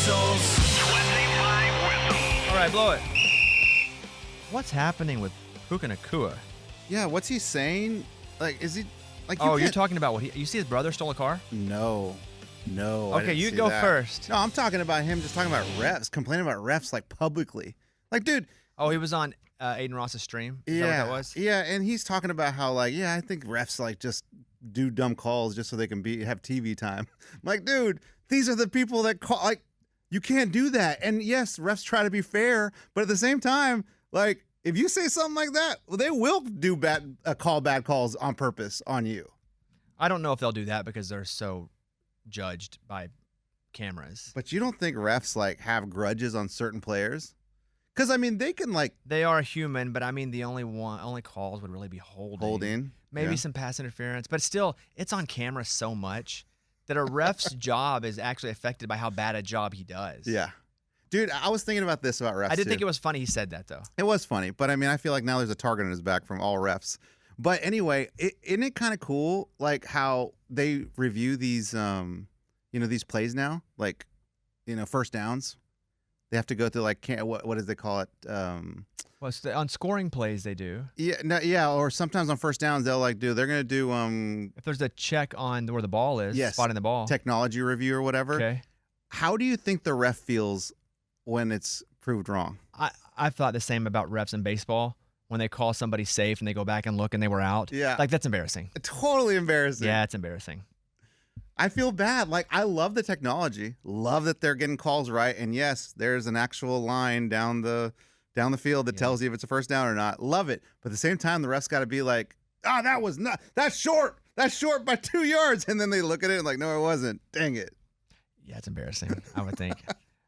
whistles. 25 whistles. All right, blow it. What's happening with Puka Nacua? Yeah, what's he saying? Like, is he like? You're can't- talking about what you see his brother stole a car? No. I Okay, didn't you see go that. first. No, I'm talking about him just talking about refs, complaining about refs like publicly. Like, dude. Oh, he was on Aiden Ross's stream? Is that what that was? Yeah, and he's talking about how, like, I think refs, like, just do dumb calls just so they can have TV time. I'm like, dude, these are the people that call, like, you can't do that. And yes, refs try to be fair, but at the same time, like, if you say something like that, well, they will do call bad calls on purpose on you. I don't know if they'll do that because they're so judged by cameras. But you don't think refs, like, have grudges on certain players? Because, I mean, they can, like... They are human, but I mean, the only calls would really be holding. Maybe some pass interference. But still, it's on camera so much that a ref's job is actually affected by how bad a job he does. Yeah. Dude, I was thinking about this about refs, I did think it was funny he said that, though. It was funny. But, I mean, I feel like now there's a target on his back from all refs. But anyway, isn't it kind of cool, like, how they review these, these plays now? Like, first downs. They have to go through, like, what does they call it? Well, on scoring plays, they do. Yeah, or sometimes on first downs, they're going to do if there's a check on where the ball is, spotting the ball. Technology review or whatever. Okay. How do you think the ref feels when it's proved wrong? I've thought the same about refs in baseball. When they call somebody safe and they go back and look and they were out. Yeah. Like, that's embarrassing. Totally embarrassing. Yeah, it's embarrassing. I feel bad. Like, I love the technology. Love that they're getting calls right. And yes, there's an actual line down the field that tells you if it's a first down or not. Love it. But at the same time, the ref's got to be like, that's short. That's short by 2 yards. And then they look at it and like, no, it wasn't. Dang it. Yeah, it's embarrassing, I would think.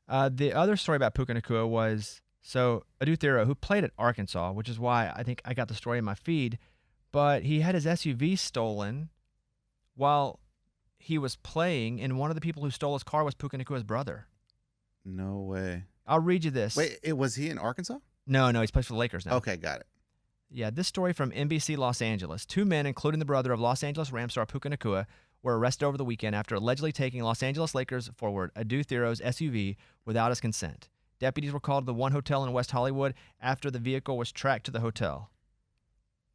The other story about Puka Nacua was, so Adu Thero, who played at Arkansas, which is why I think I got the story in my feed, but he had his SUV stolen while he was playing, and one of the people who stole his car was Puka Nacua's brother. No way. I'll read you this. Wait, was he in Arkansas? No, he's played for the Lakers now. Okay, got it. Yeah, this story from NBC Los Angeles. 2 men, including the brother of Los Angeles Rams star Puka Nacua, were arrested over the weekend after allegedly taking Los Angeles Lakers forward Adu Thero's SUV without his consent. Deputies were called to the one hotel in West Hollywood after the vehicle was tracked to the hotel.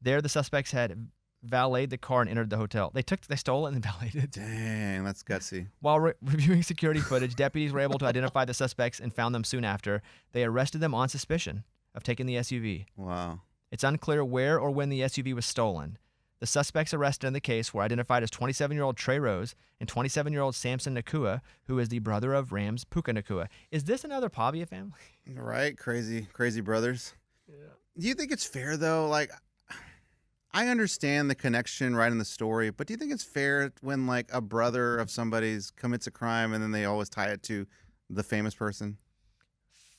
There, the suspects had valeted the car and entered the hotel. They stole it and valeted it. Dang, that's gutsy. While reviewing security footage, deputies were able to identify the suspects and found them soon after. They arrested them on suspicion of taking the SUV. Wow. It's unclear where or when the SUV was stolen. The suspects arrested in the case were identified as 27-year-old Trey Rose and 27-year-old Samson Nacua, who is the brother of Rams Puka Nacua. Is this another Pavia family? Right, crazy brothers. Yeah. Do you think it's fair, though? Like, I understand the connection right in the story, but do you think it's fair when, like, a brother of somebody's commits a crime and then they always tie it to the famous person?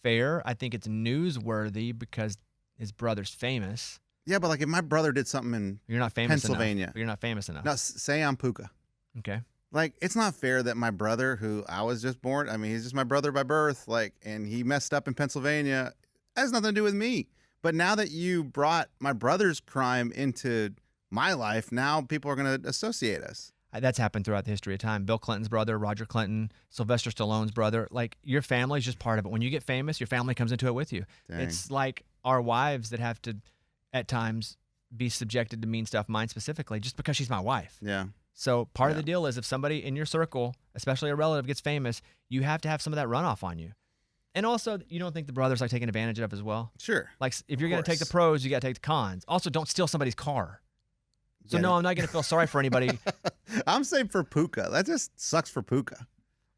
Fair. I think it's newsworthy because his brother's famous. Yeah, but, like, if my brother did something in You're not famous Pennsylvania. enough. You're not famous enough. No, say I'm Puka. Okay. Like, it's not fair that my brother, who I was just born, I mean, he's just my brother by birth, like, and he messed up in Pennsylvania. It has nothing to do with me. But now that you brought my brother's crime into my life, now people are going to associate us. That's happened throughout the history of time. Bill Clinton's brother, Roger Clinton, Sylvester Stallone's brother. Like, your family's just part of it. When you get famous, your family comes into it with you. Dang. It's like our wives that have to, at times, be subjected to mean stuff, mine specifically, just because she's my wife. Yeah. So part of the deal is if somebody in your circle, especially a relative, gets famous, you have to have some of that runoff on you. And also, you don't think the brother's like taken advantage of as well? Sure. Like, if you're going to take the pros, you got to take the cons. Also, don't steal somebody's car. So, Yeah. no, I'm not going to feel sorry for anybody. I'm saying for Puka. That just sucks for Puka.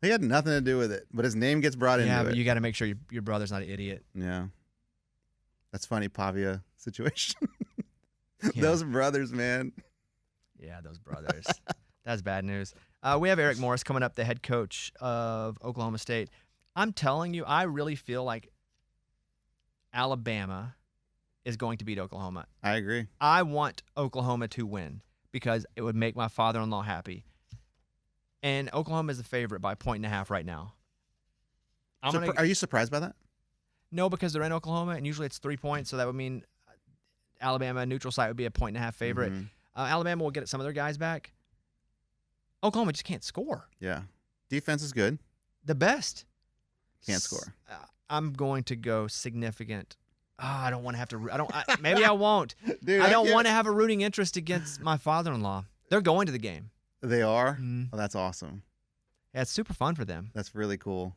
He had nothing to do with it, but his name gets brought into Yeah, it. but you got to make sure your brother's not an idiot. Yeah. That's funny, Pavia situation. Yeah. Those brothers, man. Yeah, those brothers. That's bad news. We have Eric Morris coming up, the head coach of Oklahoma State. I'm telling you, I really feel like Alabama is going to beat Oklahoma. I agree. I want Oklahoma to win because it would make my father-in-law happy. And Oklahoma is the favorite by 1.5 right now. Are you surprised by that? No, because they're in Oklahoma, and usually it's 3 points, so that would mean Alabama, neutral site, would be a 1.5 favorite. Mhm. Alabama will get some of their guys back. Oklahoma just can't score. Yeah. Defense is good. The best. Can't score. I'm going to go significant. Oh, I don't want to have to. Maybe I won't. Dude, I don't can't- want to have a rooting interest against my father-in-law. They're going to the game. They are? Mhm. Oh, that's awesome. Yeah, it's super fun for them. That's really cool.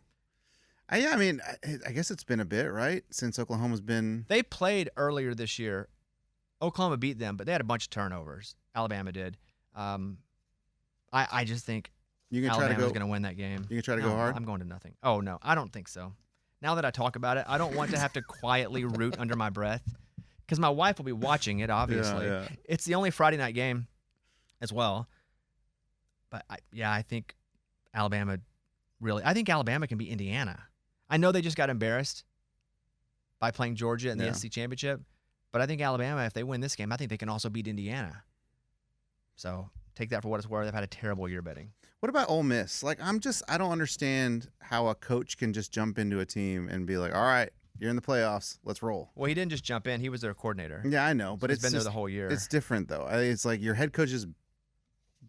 I mean, I guess it's been a bit, right? Since Oklahoma's been. They played earlier this year. Oklahoma beat them, but they had a bunch of turnovers. Alabama did. I just think You can try to Alabama's go. going to win that game. You can try to No, go hard. I'm going to nothing. Oh, no, I don't think so. Now that I talk about it, I don't want to have to quietly root under my breath because my wife will be watching it, obviously. Yeah. It's the only Friday night game as well. But, I think Alabama I think Alabama can beat Indiana. I know they just got embarrassed by playing Georgia in the Yeah. SEC championship, but I think Alabama, if they win this game, I think they can also beat Indiana. So take that for what it's worth. They've had a terrible year betting. What about Ole Miss? Like, I don't understand how a coach can just jump into a team and be like, all right, you're in the playoffs. Let's roll. Well, he didn't just jump in. He was their coordinator. Yeah, I know, but He's it's been there just- the whole year. It's different, though. It's like your head coach just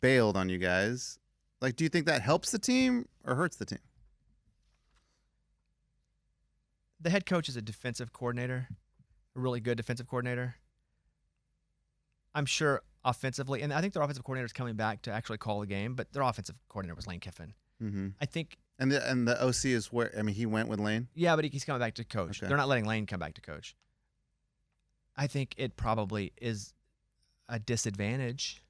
bailed on you guys. Like, do you think that helps the team or hurts the team? The head coach is a defensive coordinator, a really good defensive coordinator. I'm sure offensively, and I think their offensive coordinator is coming back to actually call the game, but their offensive coordinator was Lane Kiffin. Mm-hmm. I think, And the OC is where, I mean, he went with Lane. yeah, but he's coming back to coach. Okay. They're not letting Lane come back to coach. I think it probably is a disadvantage,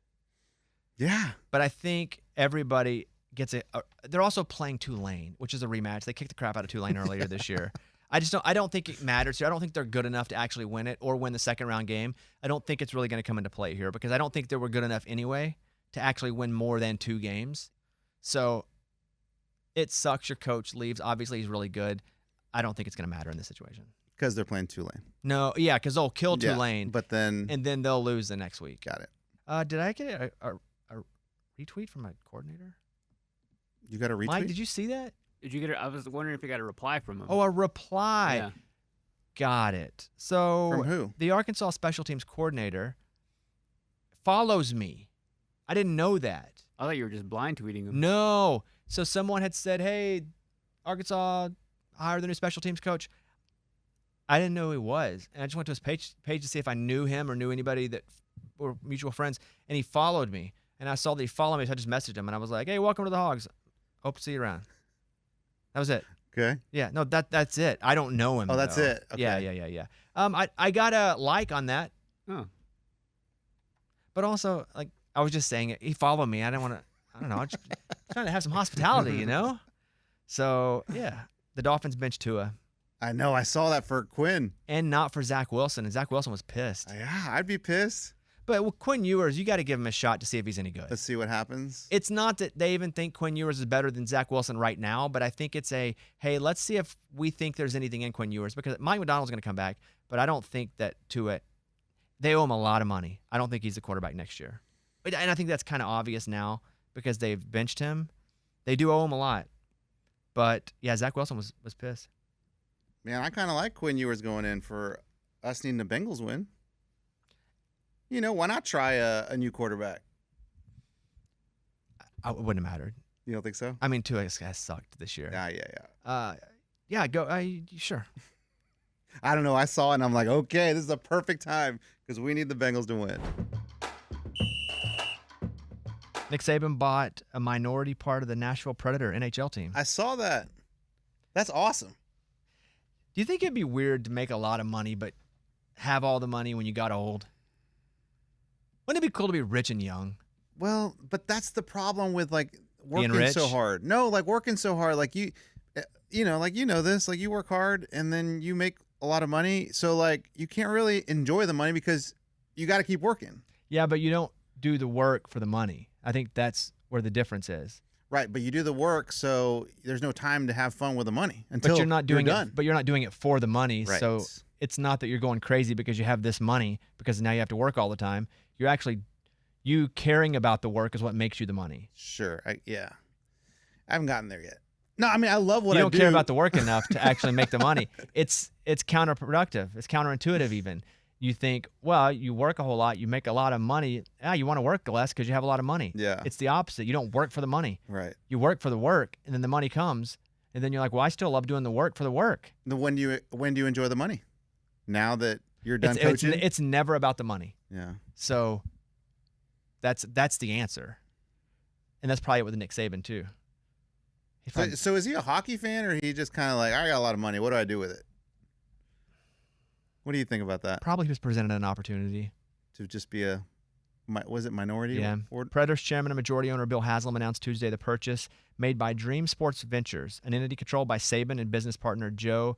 Yeah. but I think everybody gets it. They're also playing Tulane, which is a rematch. They kicked the crap out of Tulane earlier this year. I don't think it matters here. I don't think they're good enough to actually win it or win the second round game. I don't think it's really going to come into play here because I don't think they were good enough anyway to actually win more than 2 games. So it sucks your coach leaves. Obviously, he's really good. I don't think it's going to matter in this situation. Because they're playing Tulane. No, yeah, because they'll kill Yeah, Tulane, but then. and then they'll lose the next week. Got it. Did I get a retweet from my coordinator? You got a retweet? Mike, did you see that? Did you get I was wondering if you got a reply from him. Oh, a reply. yeah. Got it. So From who? the Arkansas special teams coordinator follows me. I didn't know that. I thought you were just blind tweeting him. No. So someone had said, hey, Arkansas hired the new special teams coach. I didn't know who he was. And I just went to his page to see if I knew him or knew anybody that were mutual friends. And he followed me. And I saw that he followed me, so I just messaged him. And I was like, hey, welcome to the Hogs. Hope to see you around. That was it. Okay. Yeah, no, that's it. I don't know him. Oh, that's though. it. Yeah. Okay. I got a like on that, Oh. but also like I was just saying it. He followed me. I didn't want to. I don't know. I'm just trying to have some hospitality, you know. So yeah, the Dolphins benched Tua, I know. I saw that for Quinn. and not for Zach Wilson, and Zach Wilson was pissed. Yeah, I'd be pissed. But with Quinn Ewers, you got to give him a shot to see if he's any good. Let's see what happens. It's not that they even think Quinn Ewers is better than Zach Wilson right now, but I think it's hey, let's see if we think there's anything in Quinn Ewers because Mike McDonald's going to come back, but I don't think that Tua, they owe him a lot of money. I don't think he's the quarterback next year. And I think that's kind of obvious now because they've benched him. They do owe him a lot. But, yeah, Zach Wilson was pissed. Man, I kind of like Quinn Ewers going in for us needing the Bengals win. You know, why not try a new quarterback? It wouldn't have mattered. You don't think so? I mean, Tua has sucked this year. Yeah. Yeah, go. Sure. I don't know. I saw it and I'm like, okay, this is the perfect time because we need the Bengals to win. Nick Saban bought a minority part of the Nashville Predator NHL team. I saw that. That's awesome. Do you think it'd be weird to make a lot of money but have all the money when you got old? Wouldn't it be cool to be rich and young? Well, but that's the problem with like Being working so rich? hard. No, like working so hard. Like you know this. Like you work hard and then you make a lot of money. So like you can't really enjoy the money because you got to keep working. Yeah, but you don't do the work for the money. I think that's where the difference is. Right, but you do the work, so there's no time to have fun with the monny until But you're not doing done. it. But you're not doing it for the money. Right. So it's not that you're going crazy because you have this money because now you have to work all the time. You're actually you caring about the work is what makes you the money. Sure, yeah. I haven't gotten there yet. No, I mean I love what You I don't do. care about the work enough to actually make the money. It's counterproductive. It's counterintuitive even. You think, well, you work a whole lot, you make a lot of money. You want to work less because you have a lot of money. Yeah. It's the opposite. You don't work for the money. Right. You work for the work, and then the money comes, And then you're like, well, I still love doing the work for the work. When do you enjoy the money? Now that you're done coaching? It's never about the money. Yeah. So that's the answer. And that's probably it with Nick Saban too. So is he a hockey fan, or he just kind of like, I got a lot of money, what do I do with it? What do you think about that? Probably he was presented an opportunity To just be was it minority? Yeah. Predators chairman and majority owner Bill Haslam announced Tuesday the purchase made by Dream Sports Ventures, an entity controlled by Saban and business partner Joe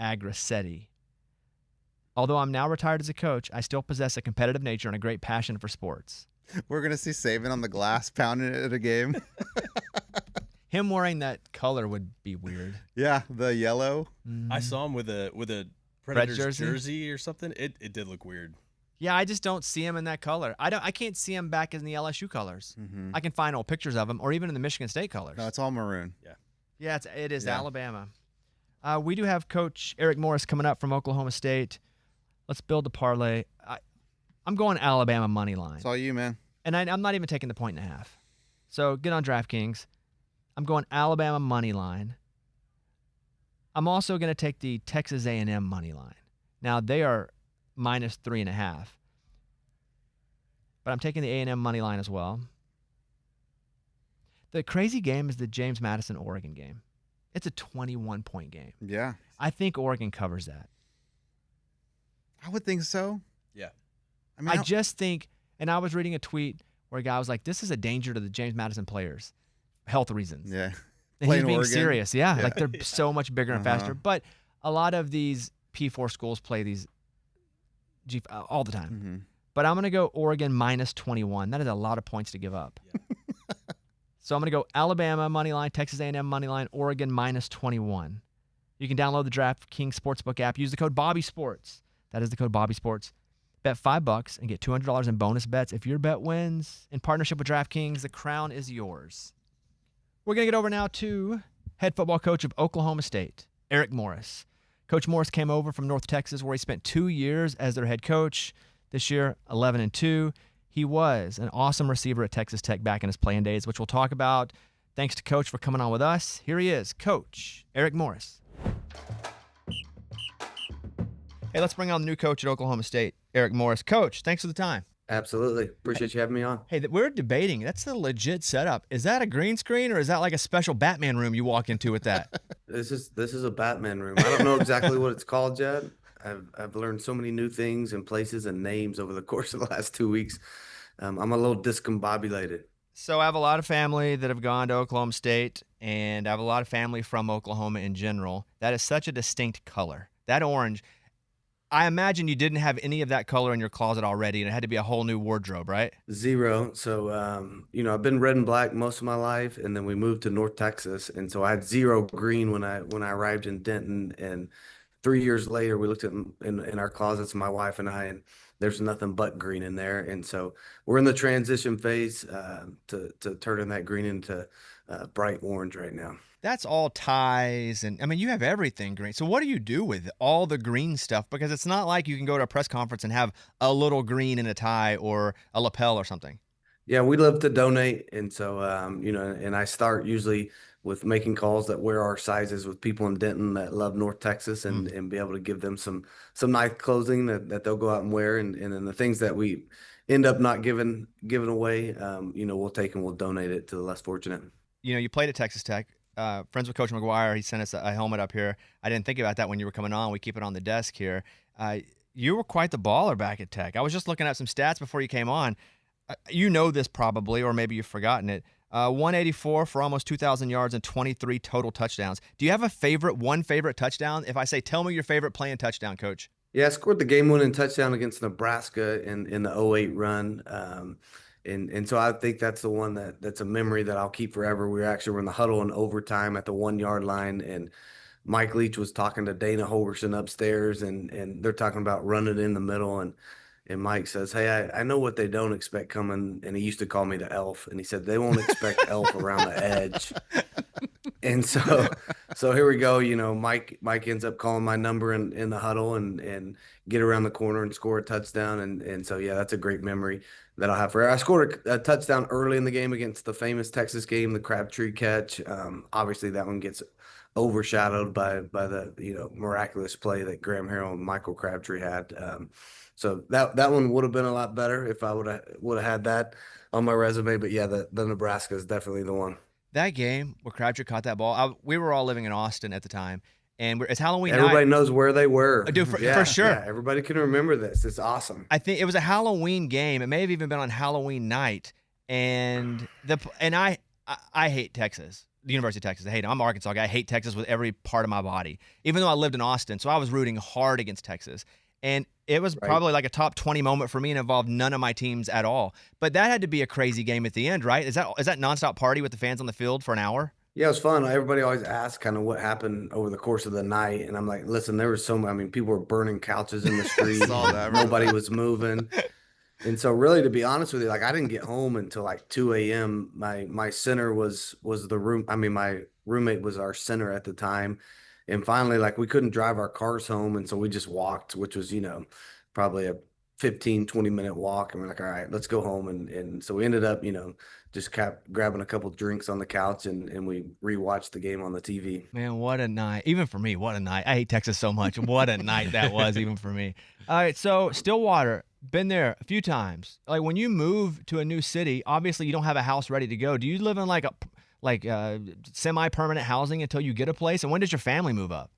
Agrassetti. Although I'm now retired as a coach, I still possess a competitive nature and a great passion for sports. We're going to see Saban on the glass pounding it at a game. Him wearing that color would be weird. Yeah, the yellow. I saw him with a Predators jersey or something. It did look weird. Yeah, I just don't see him in that color. I can't see him back in the LSU colors. Mm-hmm. I can find old pictures of him, or even in the Michigan State colors. No, it's all maroon. Yeah, it is Yeah. Alabama. We do have Coach Eric Morris coming up from Oklahoma State. Let's build the parlay. I'm going Alabama money line. It's all you, man. And I'm not even taking the 1.5. So get on DraftKings. I'm going Alabama money line. I'm also going to take the Texas A&M money line. Now they are minus 3.5. But I'm taking the A&M money line as well. The crazy game is the James Madison Oregon game. It's a 21-point game. Yeah. I think Oregon covers that. I would think so. Yeah. I mean, I just think, and I was reading a tweet where a guy was like, this is a danger to the James Madison players. Health reasons. Yeah. And he's Playing being Oregon. serious. Yeah. Like they're so much bigger and faster. Uh-huh. But a lot of these P4 schools play these all the time. Mm-hmm. But I'm going to go Oregon minus 21. That is a lot of points to give up. Yeah. So I'm going to go Alabama money line, Texas A&M money line, Oregon minus 21. You can download the DraftKings Sportsbook app. Use the code BobbySports. That is the code BobbySports. Bet $5 and get $200 in bonus bets. If your bet wins, in partnership with DraftKings, the crown is yours. We're going to get over now to head football coach of Oklahoma State, Eric Morris. Coach Morris came over from North Texas, where he spent 2 years as their head coach. This year, 11-2. He was an awesome receiver at Texas Tech back in his playing days, which we'll talk about. Thanks to Coach for coming on with us. Here he is, Coach Eric Morris. Hey, let's bring on the new coach at Oklahoma State, Eric Morris. Coach, thanks for the time. Absolutely. Appreciate you having me on. Hey, we're debating. That's a legit setup. Is that a green screen, or is that like a special Batman room you walk into with that? This is a Batman room. I don't know exactly what it's called yet. I've learned so many new things and places and names over the course of the last 2 weeks. I'm a little discombobulated. So I have a lot of family that have gone to Oklahoma State, and I have a lot of family from Oklahoma in general. That is such a distinct color. That orange, I imagine you didn't have any of that color in your closet already, and it had to be a whole new wardrobe, right? Zero. So, I've been red and black most of my life, and then we moved to North Texas, and so I had zero green when I arrived in Denton. And 3 years later, we looked at in our closets, my wife and I, and there's nothing but green in there. And so we're in the transition phase to turning that green into bright orange right now. That's all ties, and I mean, you have everything green. So what do you do with all the green stuff? Because it's not like you can go to a press conference and have a little green in a tie or a lapel or something. Yeah, we love to donate. And so, and I start usually with making calls that wear our sizes with people in Denton that love North Texas and be able to give them some nice clothing that they'll go out and wear. And then the things that we end up not giving away, we'll take and we'll donate it to the less fortunate. You played at Texas Tech. Friends with Coach McGuire. He sent us a helmet up here. I didn't think about that when you were coming on. We keep it on the desk here. You were quite the baller back at Tech. I was just looking at some stats before you came on. You know this probably, or maybe you've forgotten it. 184 for almost 2,000 yards and 23 total touchdowns. Do you have one favorite touchdown? If I say, tell me your favorite playing touchdown, Coach. Yeah, I scored the game-winning touchdown against Nebraska in the 08 run. And so I think that's the one that's a memory that I'll keep forever. We were in the huddle in overtime at the 1 yard line, and Mike Leach was talking to Dana Holgerson upstairs, and they're talking about running in the middle. And Mike says, hey, I know what they don't expect coming. And he used to call me the elf. And he said, they won't expect elf around the edge. And so So here we go. Mike ends up calling my number in the huddle and get around the corner and score a touchdown. And so, yeah, that's a great memory that I'll have forever. I scored a touchdown early in the game against the famous Texas game, the Crabtree catch. Obviously, that one gets overshadowed by the miraculous play that Graham Harrell and Michael Crabtree had. So that one would have been a lot better if I would have had that on my resume. But yeah, the Nebraska is definitely the one. That game where Crabtree caught that ball, we were all living in Austin at the time, and it's Halloween Everybody night. knows where they were. Dude, for sure. Yeah, everybody can remember this. It's awesome. I think it was a Halloween game. It may have even been on Halloween night, and I hate Texas. The University of Texas. I hate them. I'm an Arkansas guy. I hate Texas with every part of my body, even though I lived in Austin. So I was rooting hard against Texas. And it was probably like a top 20 moment for me and involved none of my teams at all. But that had to be a crazy game at the end, right? Is that nonstop party with the fans on the field for an hour? Yeah, it was fun. Everybody always asks kind of what happened over the course of the night. And I'm like, listen, there was people were burning couches in the street. Saw that. Nobody was moving. And so really, to be honest with you, like I didn't get home until like 2 a.m. My center was the room. I mean, my roommate was our center at the time. And finally, like we couldn't drive our cars home. And so we just walked, which was, probably a 15-20 minute walk. And we're like, all right, let's go home. And so we ended up, just kept grabbing a couple drinks on the couch and we rewatched the game on the TV. Man, what a night. Even for me, what a night. I hate Texas so much. What a night that was, even for me. All right, so Stillwater, been there a few times. Like when you move to a new city, obviously you don't have a house ready to go. Do you live in like semi-permanent housing until you get a place? And when does your family move up?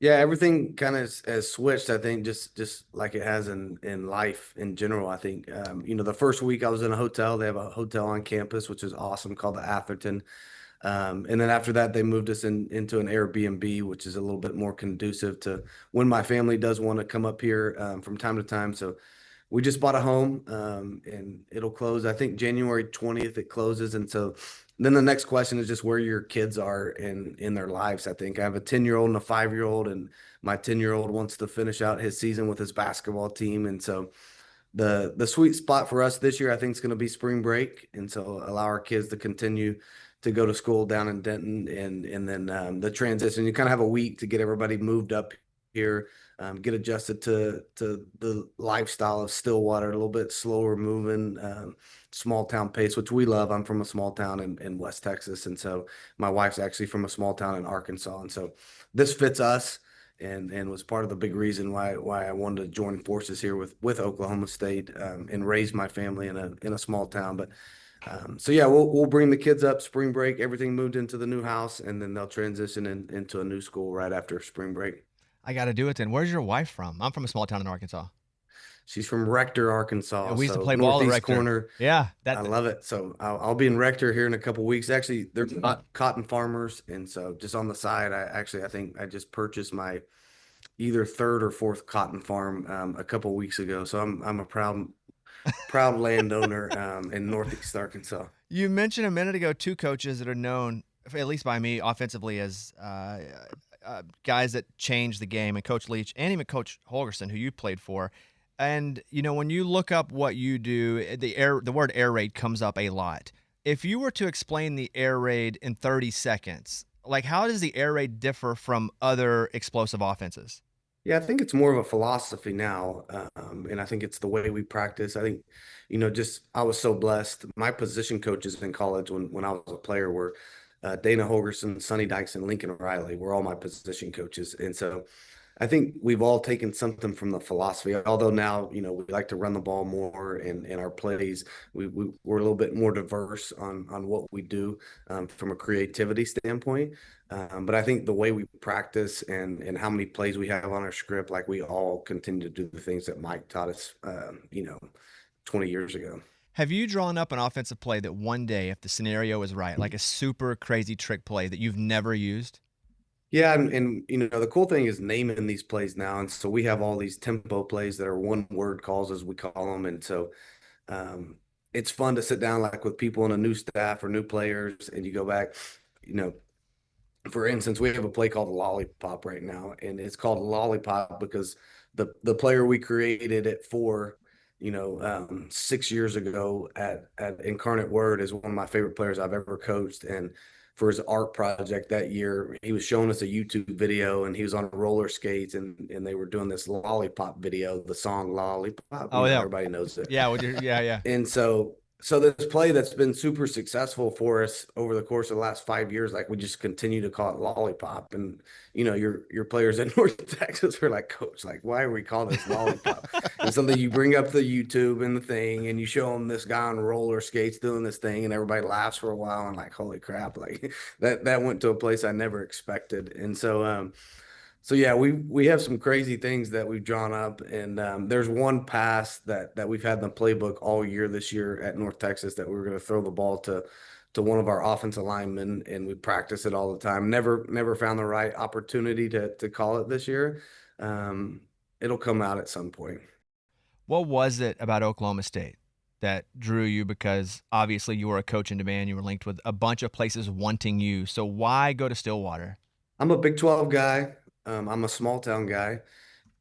Yeah, everything kind of has switched, I think, just like it has in life in general. I think, the first week I was in a hotel. They have a hotel on campus, which is awesome, called the Atherton. And then after that, they moved us into an Airbnb, which is a little bit more conducive to when my family does want to come up here from time to time. So we just bought a home, and it'll close, I think, January 20th it closes. And so then the next question is just where your kids are in their lives. I think I have a 10-year-old and a 5-year-old, and my 10-year-old wants to finish out his season with his basketball team. And so the sweet spot for us this year, I think, is going to be spring break. And so allow our kids to continue to go to school down in Denton, and then the transition. You kind of have a week to get everybody moved up here, get adjusted to the lifestyle of Stillwater, a little bit slower moving, small town pace, which we love. I'm from a small town in West Texas. And so my wife's actually from a small town in Arkansas. And so this fits us and was part of the big reason why I wanted to join forces here with Oklahoma State, and raise my family in a small town. But so yeah, we'll bring the kids up spring break, everything moved into the new house, and then they'll transition into a new school right after spring break. I got to do it then. Where's your wife from? I'm from a small town in Arkansas. She's from Rector, Arkansas. Yeah, we used to so play ball at northeast Rector. corner. Yeah, I love it. So I'll be in Rector here in a couple weeks. Actually, they're cotton farmers, and so just on the side, I think I just purchased my either third or fourth cotton farm a couple weeks ago. So I'm a proud landowner in northeast Arkansas. You mentioned a minute ago 2 coaches that are known, at least by me, offensively as guys that changed the game, and Coach Leach and even Coach Holgerson, who you played for. And, when you look up what you do, the word air raid comes up a lot. If you were to explain the air raid in 30 seconds, like how does the air raid differ from other explosive offenses? Yeah, I think it's more of a philosophy now, and I think it's the way we practice. I think, I was so blessed. My position coaches in college when I was a player were Dana Holgerson, Sonny Dykes, and Lincoln Riley were all my position coaches. And so I think we've all taken something from the philosophy, although now, we like to run the ball more in our plays. We're a little bit more diverse on what we do from a creativity standpoint. But I think the way we practice and how many plays we have on our script, like we all continue to do the things that Mike taught us, 20 years ago. Have you drawn up an offensive play that one day, if the scenario is right, like a super crazy trick play that you've never used? Yeah, and the cool thing is naming these plays now, and so we have all these tempo plays that are one-word calls, as we call them, and so it's fun to sit down like with people on a new staff or new players, and you go back, for instance, we have a play called Lollipop right now, and it's called Lollipop because the player we created it for, 6 years ago at Incarnate Word is one of my favorite players I've ever coached, and for his art project that year. He was showing us a YouTube video, and he was on roller skates, and they were doing this lollipop video, the song Lollipop. Oh, yeah. Everybody knows it. Yeah. Yeah. And so this play that's been super successful for us over the course of the last 5 years, like we just continue to call it Lollipop. And your players in North Texas are like, Coach, like, why are we calling this Lollipop? And something you bring up the YouTube and the thing, and you show them this guy on roller skates doing this thing, and everybody laughs for a while, and like, holy crap, like that went to a place I never expected. And so yeah, we have some crazy things that we've drawn up, and there's one pass that we've had in the playbook all year this year at North Texas that we were going to throw the ball to one of our offensive linemen, and we practice it all the time. Never found the right opportunity to call it this year. It'll come out at some point. What was it about Oklahoma State that drew you? Because obviously you were a coach in demand. You were linked with a bunch of places wanting you. So why go to Stillwater? I'm a Big 12 guy. I'm a small town guy,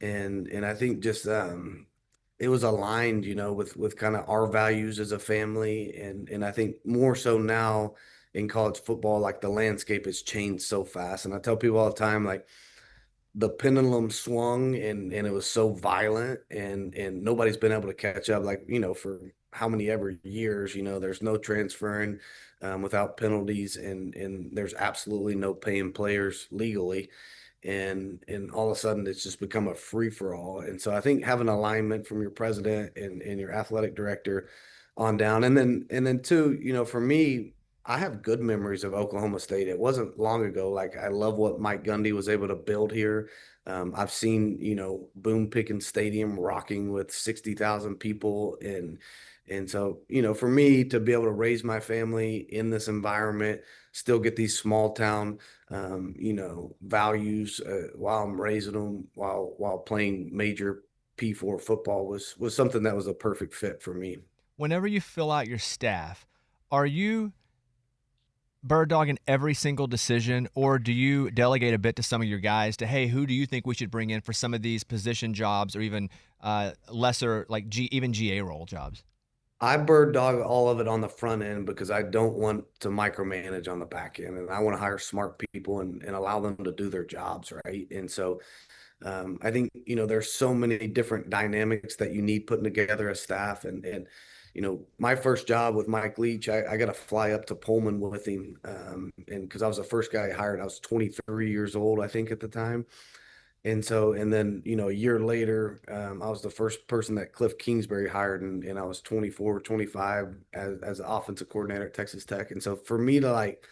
and I think just it was aligned, with kind of our values as a family, and I think more so now in college football, like the landscape has changed so fast. And I tell people all the time, like the pendulum swung and it was so violent, and nobody's been able to catch up, like, for how many ever years, there's no transferring without penalties, and there's absolutely no paying players legally. And all of a sudden it's just become a free for all. And so I think having alignment from your president and your athletic director on down. And then too, for me, I have good memories of Oklahoma State. It wasn't long ago. Like, I love what Mike Gundy was able to build here. I've seen, Boone Pickens Stadium rocking with 60,000 people. And so, for me to be able to raise my family in this environment, still get these small town, values while I'm raising them, while playing major P4 football was something that was a perfect fit for me. Whenever you fill out your staff, are you bird dogging every single decision, or do you delegate a bit to some of your guys to, hey, who do you think we should bring in for some of these position jobs, or even lesser, like even GA role jobs? I bird dog all of it on the front end because I don't want to micromanage on the back end, and I want to hire smart people and allow them to do their jobs, right? And so I think, there's so many different dynamics that you need putting together a staff. And my first job with Mike Leach, I got to fly up to Pullman with him. And because I was the first guy he hired, I was 23 years old, I think, at the time. And then, a year later, I was the first person that Cliff Kingsbury hired, and I was 24, 25 as an offensive coordinator at Texas Tech. And so for me to like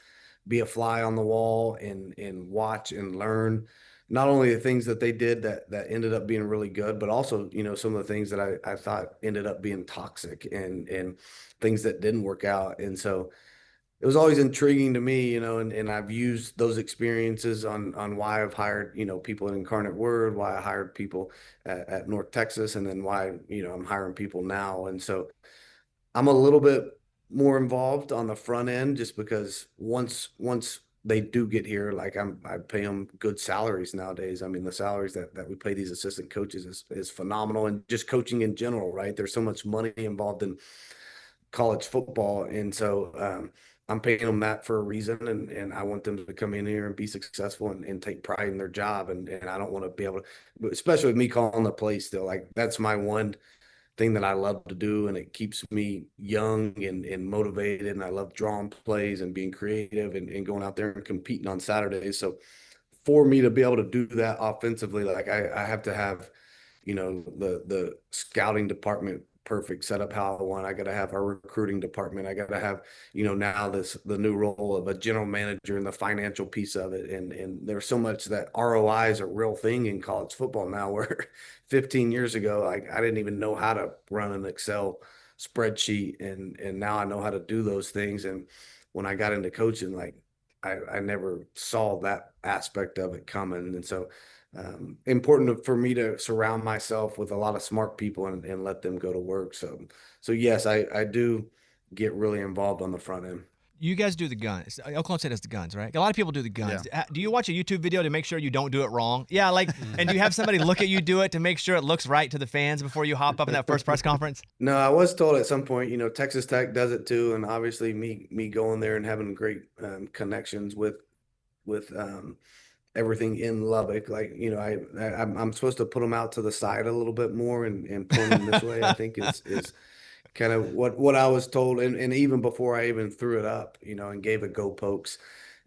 be a fly on the wall and watch and learn not only the things that they did that ended up being really good, but also, some of the things that I thought ended up being toxic and things that didn't work out. And so it was always intriguing to me, and I've used those experiences on why I've hired, people at Incarnate Word, why I hired people at North Texas, and then why, I'm hiring people now. And so I'm a little bit more involved on the front end just because once they do get here, like I pay them good salaries nowadays. I mean, the salaries that we pay these assistant coaches is phenomenal, and just coaching in general, right? There's so much money involved in college football. And so I'm paying them that for a reason. And I want them to come in here and be successful and take pride in their job. And I don't want to be able to, especially with me calling the play still, like that's my one thing that I love to do. And it keeps me young and motivated. And I love drawing plays and being creative and going out there and competing on Saturdays. So for me to be able to do that offensively, like I have to have, the scouting department perfect, set up how I want. I got to have our recruiting department. I got to have, now the new role of a general manager and the financial piece of it. And there's so much that ROI is a real thing in college football now, where 15 years ago, like I didn't even know how to run an Excel spreadsheet. And now I know how to do those things. And when I got into coaching, like I never saw that aspect of it coming. And so important for me to surround myself with a lot of smart people and let them go to work. So yes, I do get really involved on the front end. You guys do the guns. Oklahoma State does the guns, right? A lot of people do the guns. Do you watch a YouTube video to make sure you don't do it wrong? Yeah, like, and do you have somebody look at you do it to make sure it looks right to the fans before you hop up in that first press conference? No, I was told at some point, Texas Tech does it too, and obviously me going there and having great connections with everything in Lubbock. Like, I'm supposed to put them out to the side a little bit more and point them this way. I think is kind of what I was told, and even before I even threw it up, and gave it go pokes,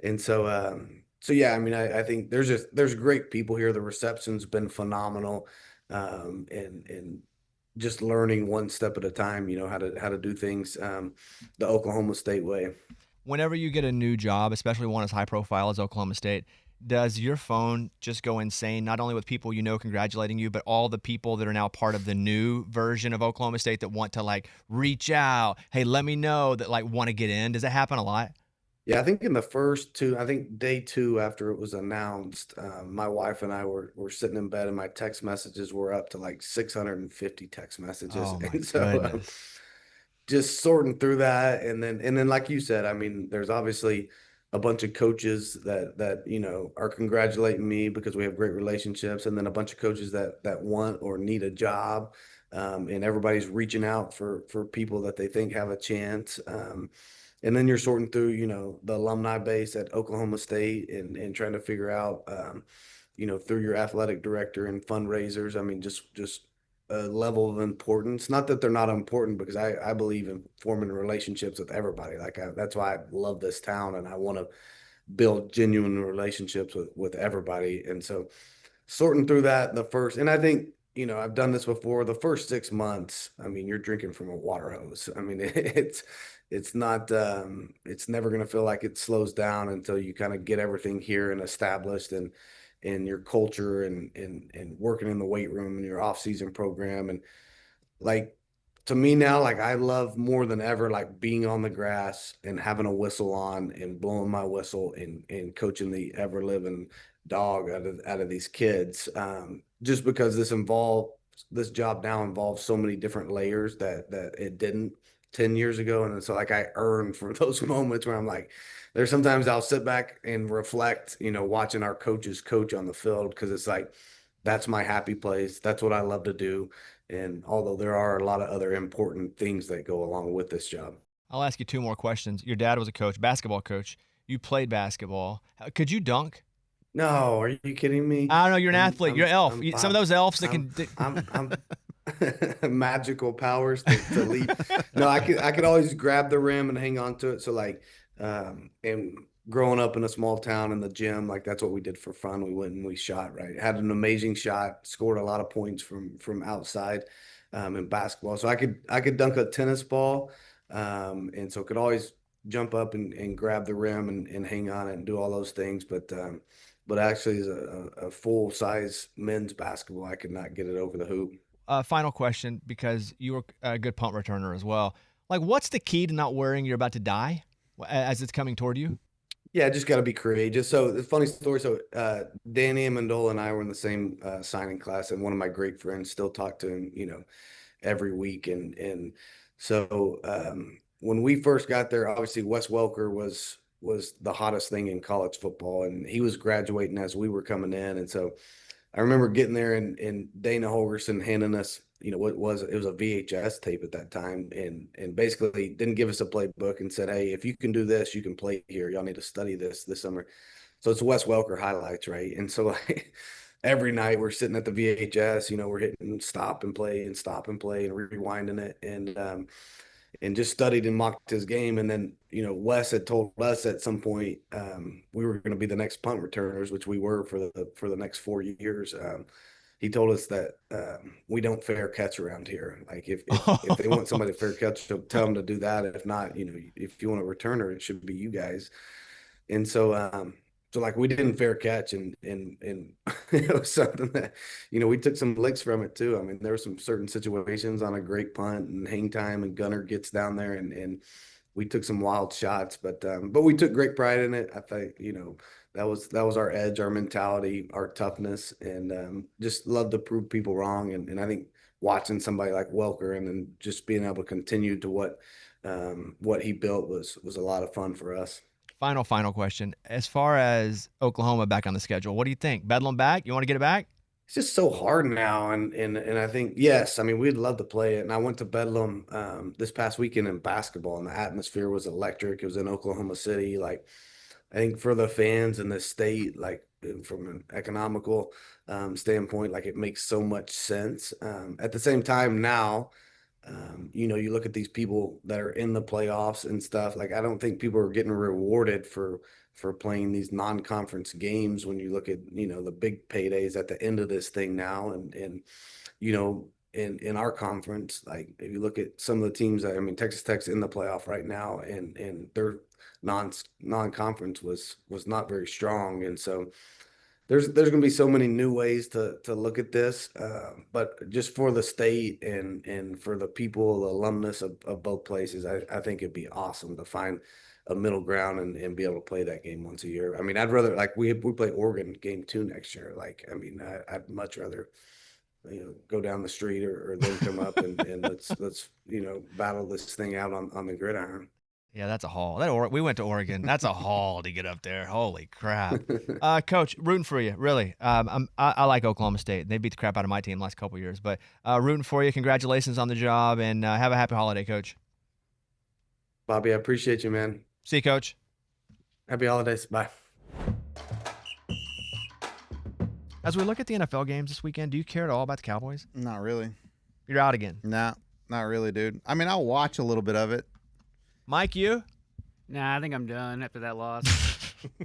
and so yeah, I mean, I think there's great people here. The reception's been phenomenal, and just learning one step at a time, how to do things the Oklahoma State way. Whenever you get a new job, especially one as high profile as Oklahoma State, does your phone just go insane, not only with people congratulating you, but all the people that are now part of the new version of Oklahoma State that want to like reach out, hey, let me know, that like want to get in? Does that happen a lot? Yeah, I think in the first two, I think day two after it was announced, my wife and I were sitting in bed and my text messages were up to like 650 text messages. Oh my And so just sorting through that. And then like you said, I mean, there's obviously a bunch of coaches that are congratulating me because we have great relationships, and then a bunch of coaches that want or need a job. And everybody's reaching out for people that they think have a chance. And then you're sorting through, the alumni base at Oklahoma State and trying to figure out, through your athletic director and fundraisers. I mean, just a level of importance. Not that they're not important, because I believe in forming relationships with everybody. Like that's why I love this town, and I want to build genuine relationships with everybody. And so sorting through that and I think, I've done this before. The first 6 months, I mean, you're drinking from a water hose. I mean, it's not, it's never going to feel like it slows down until you kind of get everything here and established, and your culture and working in the weight room and your off season program. And like, to me now, like, I love more than ever, like being on the grass and having a whistle on and blowing my whistle and coaching the ever living dog out of these kids. Just because this job now involves so many different layers that it didn't 10 years ago. And so like I earned for those moments where I'm like, there's sometimes I'll sit back and reflect, watching our coaches coach on the field, because it's like, that's my happy place. That's what I love to do. And although there are a lot of other important things that go along with this job. I'll ask you two more questions. Your dad was a coach, basketball coach. You played basketball. Could you dunk? No, are you kidding me? I don't know. You're an athlete. You're an elf. Some of those elves that can. I'm magical powers to leap. No, I could always grab the rim and hang on to it. So like, and growing up in a small town in the gym, like that's what we did for fun. We went and we shot, right? Had an amazing shot, scored a lot of points from outside, in basketball. So I could dunk a tennis ball, and so could always jump up and grab the rim and hang on it and do all those things. But actually, as a full size men's basketball, I could not get it over the hoop. Final question, because you were a good punt returner as well. Like, what's the key to not worrying you're about to die as it's coming toward you? Yeah, just got to be courageous. So the funny story. So Danny Amendola and I were in the same signing class, and one of my great friends still talk to him, every week. And so when we first got there, obviously Wes Welker was the hottest thing in college football, and he was graduating as we were coming in. And so I remember getting there and Dana Holgerson handing us, it was a VHS tape at that time, and basically didn't give us a playbook and said, hey, if you can do this, you can play here. Y'all need to study this summer. So it's Wes Welker highlights, right? And so like every night we're sitting at the VHS, we're hitting stop and play and rewinding it, and just studied and mocked his game. And then, Wes had told us at some point we were going to be the next punt returners, which we were for the next 4 years. He told us that we don't fair catch around here. Like if they want somebody to fair catch, tell them to do that. If not, if you want a returner, it should be you guys. And so, so like we didn't fair catch, and it was something that, we took some licks from it too. I mean, there were some certain situations on a great punt and hang time, and Gunner gets down there and we took some wild shots, but we took great pride in it. I think, that was our edge, our mentality, our toughness, and just love to prove people wrong. And I think watching somebody like Welker and then just being able to continue to what what he built was a lot of fun for us. Final question. As far as Oklahoma back on the schedule, what do you think? Bedlam back? You want to get it back? It's just so hard now, and I think yes, I mean we'd love to play it. And I went to Bedlam this past weekend in basketball, and the atmosphere was electric. It was in Oklahoma City. Like I think for the fans in the state, like from an economical standpoint, like it makes so much sense. At the same time, now, you look at these people that are in the playoffs and stuff. Like I don't think people are getting rewarded for playing these non-conference games when you look at the big paydays at the end of this thing now, and in our conference, like if you look at some of the teams, I mean Texas Tech's in the playoff right now, and their non-conference was not very strong, and so there's going to be so many new ways to look at this, but just for the state and for the people, the alumnus of both places, I think it'd be awesome to find a middle ground and be able to play that game once a year. I mean, I'd rather, like we play Oregon game 2 next year. Like, I mean, I'd much rather go down the street or them come up and let's battle this thing out on the gridiron. Yeah, that's a haul. We went to Oregon. That's a haul to get up there. Holy crap. Coach, rooting for you, really. I like Oklahoma State. They beat the crap out of my team the last couple of years. But rooting for you. Congratulations on the job, and have a happy holiday, Coach. Bobby, I appreciate you, man. See you, Coach. Happy holidays. Bye. As we look at the NFL games this weekend, do you care at all about the Cowboys? Not really. You're out again. Nah, not really, dude. I mean, I'll watch a little bit of it. Mike, you? Nah, I think I'm done after that loss.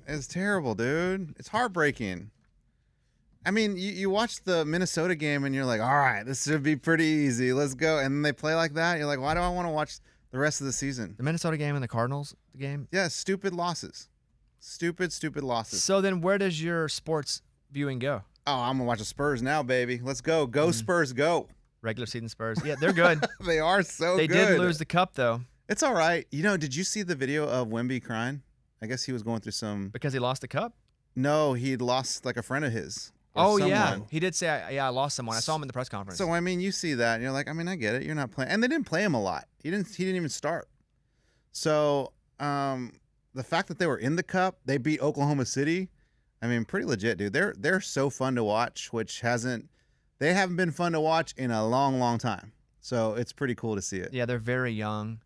It's terrible, dude. It's heartbreaking. I mean, you watch the Minnesota game and you're like, all right, this should be pretty easy. Let's go. And then they play like that. You're like, why do I want to watch the rest of the season? The Minnesota game and the Cardinals game? Yeah, stupid losses. Stupid losses. So then where does your sports viewing go? Oh, I'm going to watch the Spurs now, baby. Let's go. Go Spurs, go. Regular season Spurs. Yeah, they're good. They are so They good. did lose the cup, though. It's all right. Did you see the video of Wemby crying? I guess he was going through some... Because he lost the cup? No, he'd lost like a friend of his. Oh, yeah. someone. He did say, I lost someone. I saw him in the press conference. So, I mean, you see that, and you're like, I mean, I get it. You're not playing. And they didn't play him a lot. He didn't even start. So, the fact that they were in the cup, they beat Oklahoma City. I mean, pretty legit, dude. They're so fun to watch, they haven't been fun to watch in a long, long time. So, it's pretty cool to see it. Yeah, they're very young,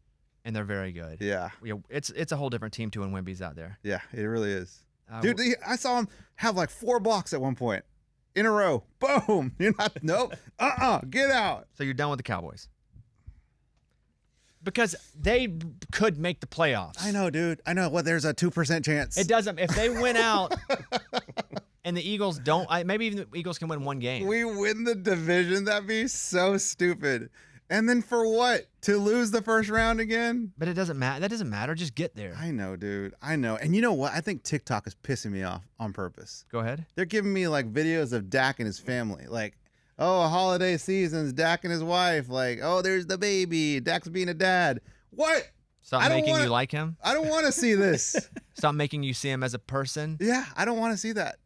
and they're very good. Yeah. It's a whole different team, too, when Wemby's out there. Yeah, it really is. Dude, I saw him have like 4 blocks at one point. In a row. Boom. You're not, nope. Get out. So you're done with the Cowboys. Because they could make the playoffs. I know, dude. I know. Well, there's a 2% chance. It doesn't. If they win out and the Eagles don't, maybe even the Eagles can win one game. We win the division. That'd be so stupid. And then for what? To lose the first round again? But it doesn't matter. That doesn't matter. Just get there. I know, dude. I know. And you know what? I think TikTok is pissing me off on purpose. Go ahead. They're giving me like videos of Dak and his family. Like, oh, holiday seasons, Dak and his wife. Like, oh, there's the baby. Dak's being a dad. What? Stop making you like him? I don't want to see this. Stop making you see him as a person? Yeah, I don't want to see that.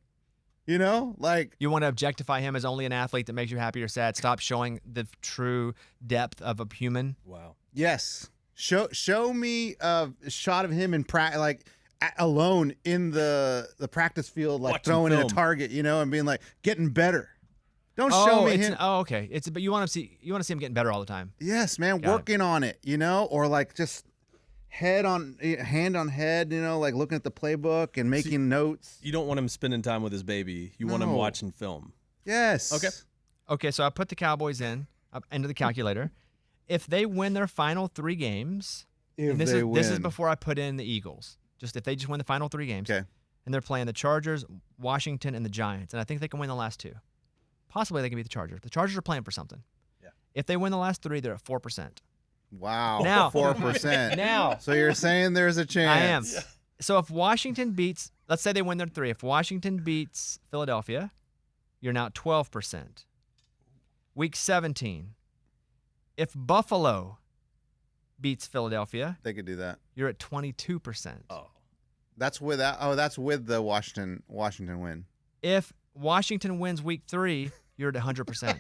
Like... You want to objectify him as only an athlete that makes you happy or sad. Stop showing the true depth of a human. Wow. Yes. Show me a shot of him in alone in the practice field, like Watching throwing in a film. target, and being like getting better. Don't show me him. Oh, okay. But you want to see him getting better all the time. Yes, man, working on it, or like just hand on head, like looking at the playbook and making notes. You don't want him spending time with his baby. You want him No. watching film. Yes. Okay, so I put the Cowboys into the calculator. If they win their final 3 games, this is before I put in the Eagles. If they just win the final 3 games, Okay. and they're playing the Chargers, Washington, and the Giants, and I think they can win the last 2. Possibly they can beat the Chargers. The Chargers are playing for something. Yeah. If they win the last 3, they're at 4%. Wow. Now 4%. Now So you're saying there's a chance? I am. So if Washington beats, let's say they win their 3. If Washington beats Philadelphia, you're now at 12%. Week 17. If Buffalo beats Philadelphia, They could do that. you're at 22%. Oh. That's with the Washington win. If Washington wins week 3, you're at 100%.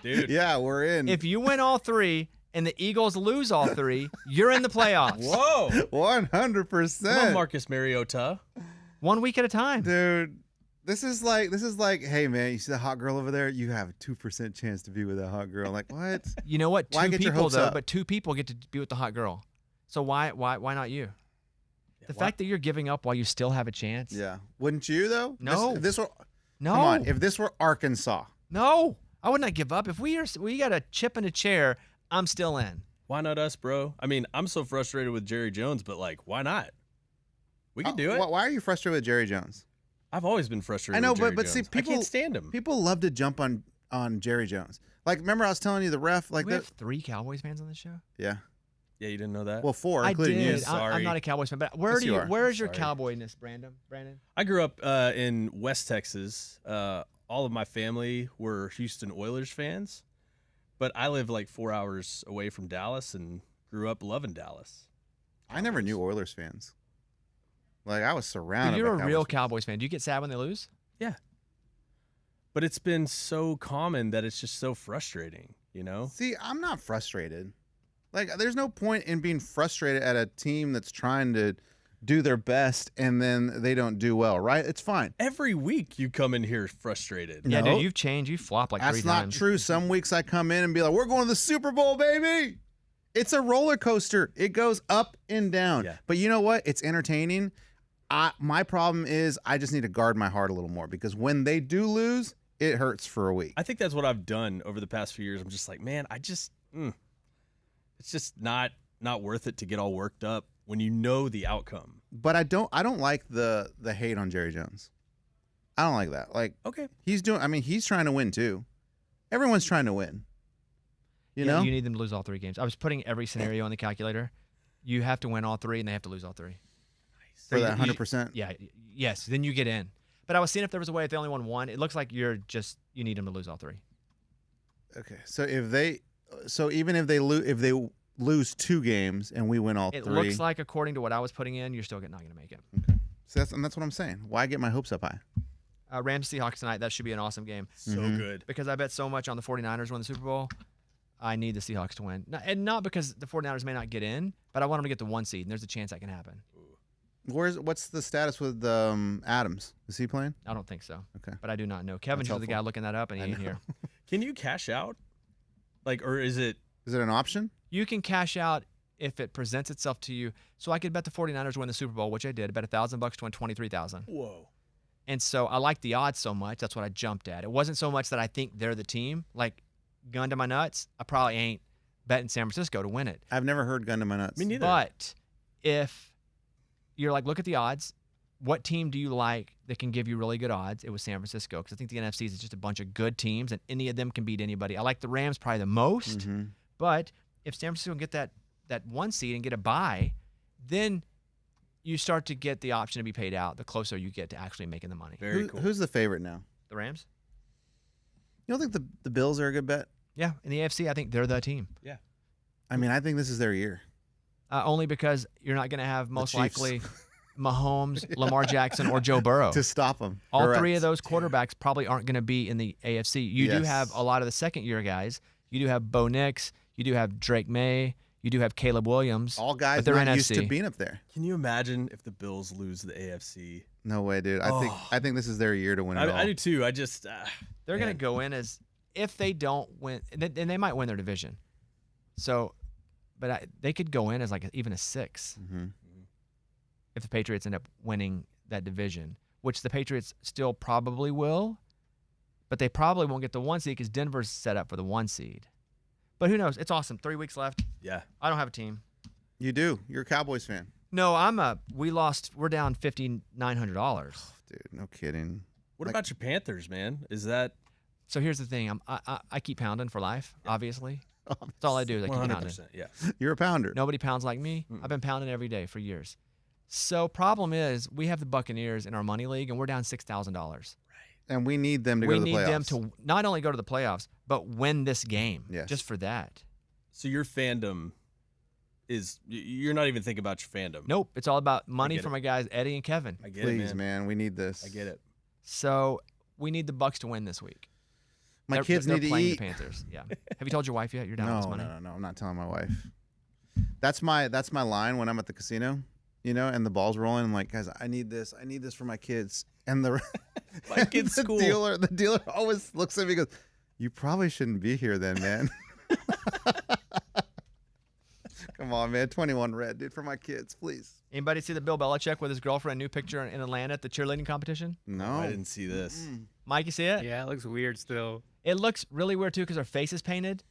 Dude. Yeah, we're in. If you win all 3 and the Eagles lose all 3, you're in the playoffs. Whoa. 100%. Come on, Marcus Mariota. 1 week at a time. Dude, this is like, hey man, you see the hot girl over there? You have a 2% chance to be with that hot girl. Like, what? You know what? Why 2 get your people hopes though, up? but 2 people get to be with the hot girl. So why not you? The fact that you're giving up while you still have a chance. Yeah. Wouldn't you though? No. If this were No. Come on, if this were Arkansas. No. I would not give up. If we got a chip in a chair, I'm still in. Why not us, bro? I mean, I'm so frustrated with Jerry Jones, but like, why not? We can do it. Why are you frustrated with Jerry Jones? I've always been frustrated. I know, with Jerry but see, Jones. people I can't stand him. People love to jump on Jerry Jones. Like, remember I was telling you the ref, like We have 3 Cowboys fans on this show. yeah. Yeah, you didn't know that? Well, 4, I including did. you. I'm not a Cowboys fan, but Yes, you are. where is your Sorry. cowboyness, Brandon? I grew up in West Texas. All of my family were Houston Oilers fans, but I live like 4 hours away from Dallas and grew up loving Dallas. I never knew Oilers fans. Like, I was surrounded. You're by a real Cowboys Cowboys fan. Do you get sad when they lose? Yeah. But it's been so common that it's just so frustrating, you know? fans. See, I'm not frustrated. Like, there's no point in being frustrated at a team that's trying to do their best and then they don't do well, right? It's fine. Every week you come in here frustrated. Yeah, No. dude, you've changed. You've flopped like 3 That's not times. true. Some weeks I come in and be like, we're going to the Super Bowl, baby. It's a roller coaster. It goes up and down. Yeah. But you know what? It's entertaining. My problem is I just need to guard my heart a little more because when they do lose, it hurts for a week. I think that's what I've done over the past few years. I'm just like, man, it's just not worth it to get all worked up when you know the outcome. But I don't like the hate on Jerry Jones. I don't like that. Like, Okay. he's trying to win too. Everyone's trying to win. You know? You need them to lose all 3 games. I was putting every scenario on the calculator. You have to win all 3, and they have to lose all 3. For that you- 100%. Yeah. Yes. Then you get in. But I was seeing if there was a way if they only won 1. It looks like you need them to lose all 3. Okay. So even if they lose 2 games and we win all It 3. looks like, according to what I was putting in, you're still not going to make it. So that's what I'm saying. Why get my hopes up high? Rams Seahawks tonight. That should be an awesome game. So Mhm. good. Because I bet so much on the 49ers win the Super Bowl. I need the Seahawks to win. And not because the 49ers may not get in, but I want them to get the 1 seed, and there's a chance that can happen. What's the status with Adams? Is he playing? I don't think so. Okay. But I do not know. Kevin's That's the guy helpful. looking that up, and he I ain't know. here. Can you cash out? Like, or is it? Is it an option? You can cash out if it presents itself to you. So I could bet the 49ers win the Super Bowl, which I did. I bet $1,000 to win 23,000. Whoa. And so I like the odds so much. That's what I jumped at. It wasn't so much that I think they're the team. Like, gun to my nuts, I probably ain't betting San Francisco to win it. I've never heard gun to my nuts. Me neither. But if you're like, look at the odds. What team do you like that can give you really good odds? It was San Francisco, because I think the NFC is just a bunch of good teams, and any of them can beat anybody. I like the Rams probably the most, Mhm. but if San Francisco can get that 1 seed and get a bye, then you start to get the option to be paid out the closer you get to actually making the money. Very cool. Who's the favorite now? The Rams? You don't think the Bills are a good bet? Yeah, in the AFC, I think they're the team. I mean, I think this is their year. Only because you're not going to have most Chiefs. likely Mahomes, Lamar Jackson, or Joe Burrow. To stop them. All 3 of those quarterbacks probably aren't going to be in the AFC. You do Yes. have a lot of the second-year guys. You do have Bo Nix. You do have Drake May. You do have Caleb Williams. All guys but they're not NFC. used to being up there. Can you imagine if the Bills lose the AFC? No way, dude. I think this is their year to win it all. I do too. I just They're going man. to go in as if they don't win, and they might win their division. So, but they could go in as like even a 6 Mhm. if the Patriots end up winning that division, which the Patriots still probably will, but they probably won't get the 1 seed because Denver's set up for the 1 seed. But who knows? It's awesome. 3 weeks left. Yeah. I don't have a team. You do. You're a Cowboys fan. No, we're down $5,900. Dude, no kidding. What Like- about your Panthers, man? Is that So here's the thing. I keep pounding for life, obviously. That's all I do is I keep pounding. 100%? Yeah. You're a pounder. Nobody pounds like me. I've been pounding every day for years. So problem is we have the Buccaneers in our money league, and we're down $6,000. And we need them to go We to the need playoffs. them to not only go to the playoffs, but win this game. Yes. Just for that. So your fandom is you're not even thinking about your fandom. Nope. It's all about money get for it. my guys, Eddie and Kevin. I get Please, it, man. We need this. I get it. So we need the Bucs to win this week. My They're- kids they're need to playing eat. The Panthers. Yeah. Have you told your wife yet? You're down with No, this money. no. I'm not telling my wife. That's my line when I'm at the casino, and the ball's rolling. I'm like, guys, I need this for my kids. And the My kid's the school. the dealer always looks at me and goes, "You probably shouldn't be here then, man." Come on, man. 21 red, dude, for my kids, please. Anybody see the Bill Belichick with his girlfriend new picture in Atlanta at the cheerleading competition? No, I didn't see this. Mike, you see it? Yeah, it looks weird still. It looks really weird too because her face is painted.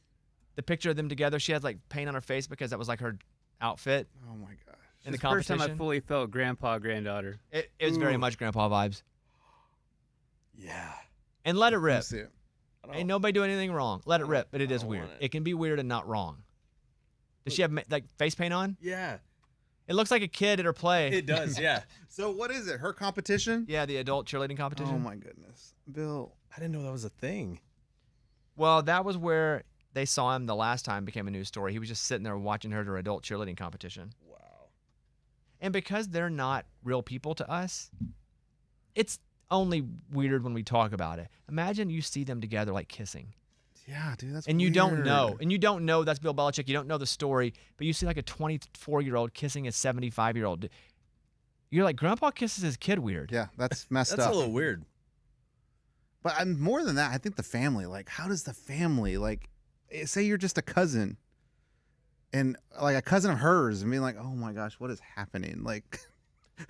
The picture of them together, she has like paint on her face because that was like her outfit Oh my gosh. in the It's the first competition. time I fully felt grandpa, granddaughter. It was very much grandpa vibes. Yeah. And let it Let rip. me see it. I don't- Ain't nobody doing anything wrong. Let it rip, but it I is don't weird. want It. it. Can be weird and not wrong. Does she have like face paint on? Yeah. It looks like a kid at her play. It does. Yeah. So what is it? Her competition? Yeah, the adult cheerleading competition. Oh my goodness, Bill. I didn't know that was a thing. Well, that was where they saw him the last time. Became a news story. He was just sitting there watching her at her adult cheerleading competition. Wow. And because they're not real people to us, it's only weird when we talk about it. Imagine you see them together like kissing. Yeah, dude, that's And you don't weird. know. And you don't know that's Bill Belichick. You don't know the story, but you see like a 24-year-old kissing a 75-year-old. You're like, Grandpa kisses his kid weird. Yeah, that's messed That's up. a little weird. But I'm more than that. I think the family. Like, how does the family say you're just a cousin, and like a cousin of hers, and being like, oh my gosh, what is happening? Like,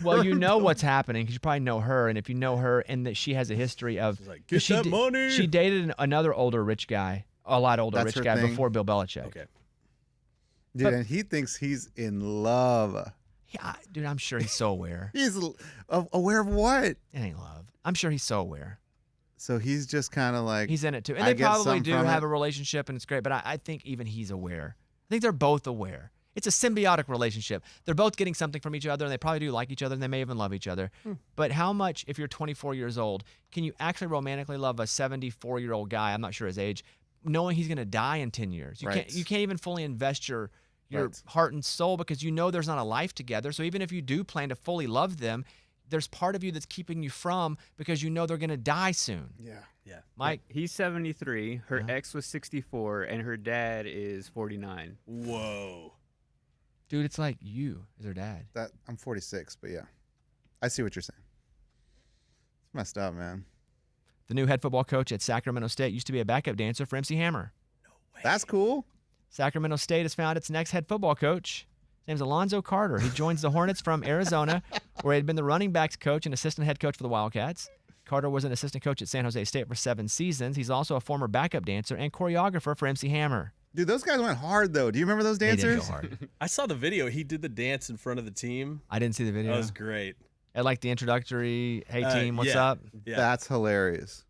Well, you know what's happening because you probably know her. And if you know her and that she has a history of. She's like, 'cause get she that di- money. She dated another older rich guy, a lot older That's rich her guy thing? before Bill Belichick. Okay. dude, But- and he thinks he's in love. Yeah, dude, I'm sure he's so aware. He's aware of what? It ain't love. I'm sure he's so aware. So he's just kind of like, He's in it too. And I they get probably something do from have it. a relationship and it's great, but I think even he's aware. I think they're both aware. It's a symbiotic relationship. They're both getting something from each other and they probably do like each other and they may even love each other. But how much, if you're 24 years old, can you actually romantically love a 74-year-old guy, I'm not sure his age, knowing he's going to die in 10 years? You Right. can't even fully invest your Right. heart and soul because you know there's not a life together. So even if you do plan to fully love them, there's part of you that's keeping you from because you know they're going to die soon. yeah. Yeah. Mike, He's 73. Her Uh-huh. ex was 64, and her dad is 49. Whoa. dude, it's like you is her dad. That I'm 46, but yeah, I see what you're saying. It's messed up, man. The new head football coach at Sacramento State used to be a backup dancer for MC Hammer. That's cool. Sacramento State has found its next head football coach. His name's Alonzo Carter. He joins the Hornets from Arizona, where he had been the running backs coach and assistant head coach for the Wildcats. Carter was an assistant coach at San Jose State for 7 seasons. He's also a former backup dancer and choreographer for MC Hammer. Dude, those guys went hard though. Do you remember those They did dancers? go hard. I saw the video. He did the dance in front of the team. I didn't see the video. That was great. At like the introductory, hey team, what's yeah. up? Yeah. That's hilarious.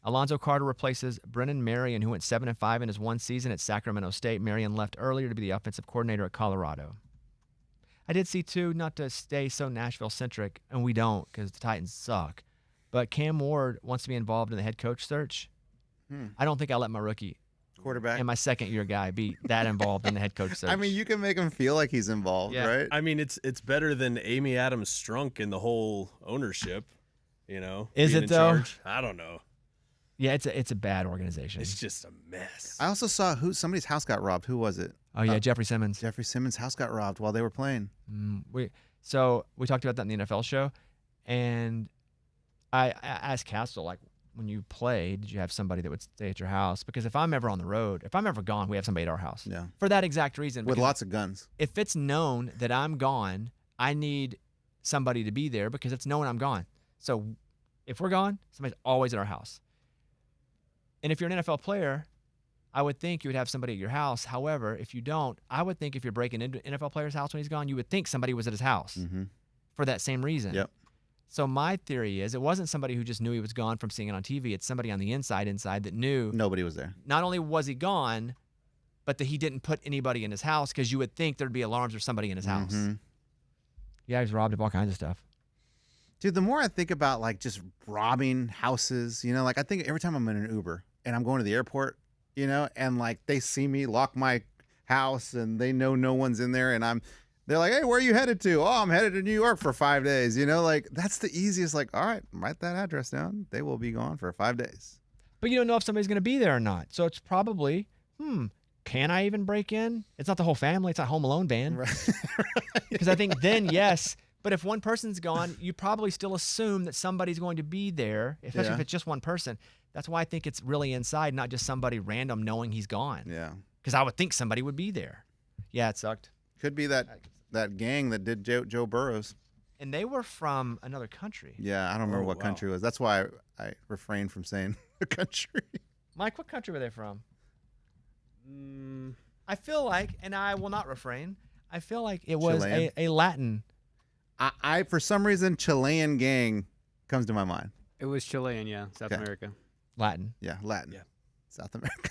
Alonzo Carter replaces Brennan Marion, who went 7-5 in his one season at Sacramento State. Marion left earlier to be the offensive coordinator at Colorado. I did see, too, not to stay so Nashville-centric, and we don't because the Titans suck, but Cam Ward wants to be involved in the head coach search. I don't think I let my rookie Quarterback. and my second-year guy be that involved in the head coach search. I mean, you can make him feel like he's involved, Yeah. right? I mean, it's better than Amy Adams Strunk in the whole ownership. You know, Is being it, in though? charge. I don't know. yeah, it's a bad organization. It's just a mess. I also saw somebody's house got robbed. Who was it? Oh, yeah, Jeffrey Simmons. Jeffrey Simmons' house got robbed while they were playing. We talked about that in the NFL show, and I asked Castle, like, when you play, did you have somebody that would stay at your house? Because if I'm ever on the road, if I'm ever gone, we have somebody at our house. Yeah. For that exact reason. With because lots of guns. if it's known that I'm gone, I need somebody to be there because it's known I'm gone. So if we're gone, somebody's always at our house. And if you're an NFL player, I would think you would have somebody at your house. However, if you don't, I would think if you're breaking into an NFL player's house when he's gone, you would think somebody was at his house Mm-hmm. for that same reason. Yep. So my theory is it wasn't somebody who just knew he was gone from seeing it on TV. It's somebody on the inside that knew Nobody was there. not only was he gone, but that he didn't put anybody in his house because you would think there'd be alarms or somebody in his house. Mhm. Yeah, he's robbed of all kinds of stuff. Dude, the more I think about like just robbing houses, like I think every time I'm in an Uber and I'm going to the airport, and like they see me lock my house and they know no one's in there and they're like, hey, where are you headed to? Oh, I'm headed to New York for 5 days. Like that's the easiest, like, all right, write that address down. They will be gone for 5 days. but you don't know if somebody's going to be there or not. So it's probably, can I even break in? It's not the whole family. It's not Home Alone band. Right. Because I think then, yes. But if one person's gone, you probably still assume that somebody's going to be there, especially if Yeah. it's just one person. That's why I think it's really inside, not just somebody random knowing he's gone. Yeah. Because I would think somebody would be there. Yeah, it sucked. Could be that gang that did Joe Burrows. And they were from another country. Yeah, I don't remember Oh, what wow. country it was. That's why I refrained from saying a country. Mike, what country were they from? I feel like, and I will not refrain, I feel like it was Chilean? a Latin. I for some reason Chilean gang comes to my mind. It was Chilean, yeah, South Okay. America. Latin. Yeah, Latin. Yeah. South America.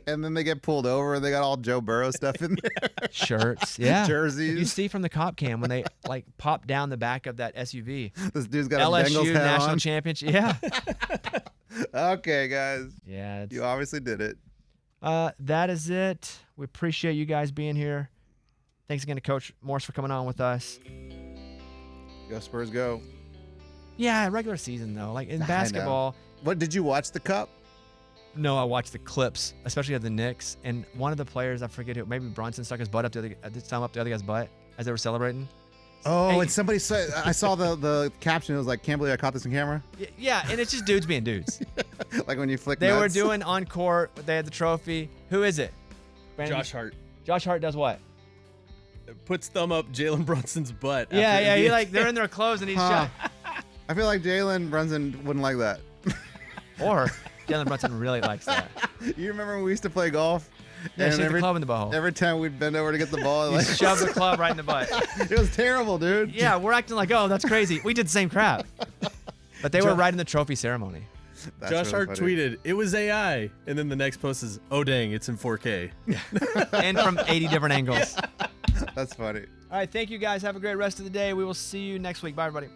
And then they get pulled over and they got all Joe Burrow stuff in there. Shirts. Yeah. You Jerseys. see from the cop cam when they like pop down the back of that SUV. This dude's got a LSU Bengals hat national on. championship. Yeah. Okay, guys. Yeah. It's, You obviously did it. that is it. We appreciate you guys being here. Thanks again to Coach Morse for coming on with us. Go Spurs, go. Yeah, regular season though. Like in I know. basketball, What did you watch the cup? no, I watched the clips, especially of the Knicks, and one of the players, I forget who, maybe Brunson stuck his butt up the other guy's butt as they were celebrating. Oh, Hey. and somebody said I saw the caption. It was like, "Can't believe I caught this on camera." Yeah, and it's just dudes being dudes. Like when you flick. They were nuts. doing on court. They had the trophy. Who is it? Brandon? Josh Hart Josh Hart does what? puts thumb up Jalen Brunson's butt. Yeah, after yeah. He NBA. like they're in their clothes and he's Huh. shot. I feel like Jalen Brunson wouldn't like that. Or Jalen Brunson really likes that. You remember when we used to play golf? Yeah, shake the every, club in the butthole. every time we'd bend over to get the ball, He like shoved the club right in the butt. it was terrible, dude. Yeah, we're acting like, oh, that's crazy. We did the same crap. But they were Jo- right in the trophy ceremony. That's Josh really Hart funny. tweeted, "It was AI," and then the next post is, "Oh dang, it's in 4K." And from 80 different angles. That's funny. All right, thank you guys. Have a great rest of the day. We will see you next week. Bye, everybody.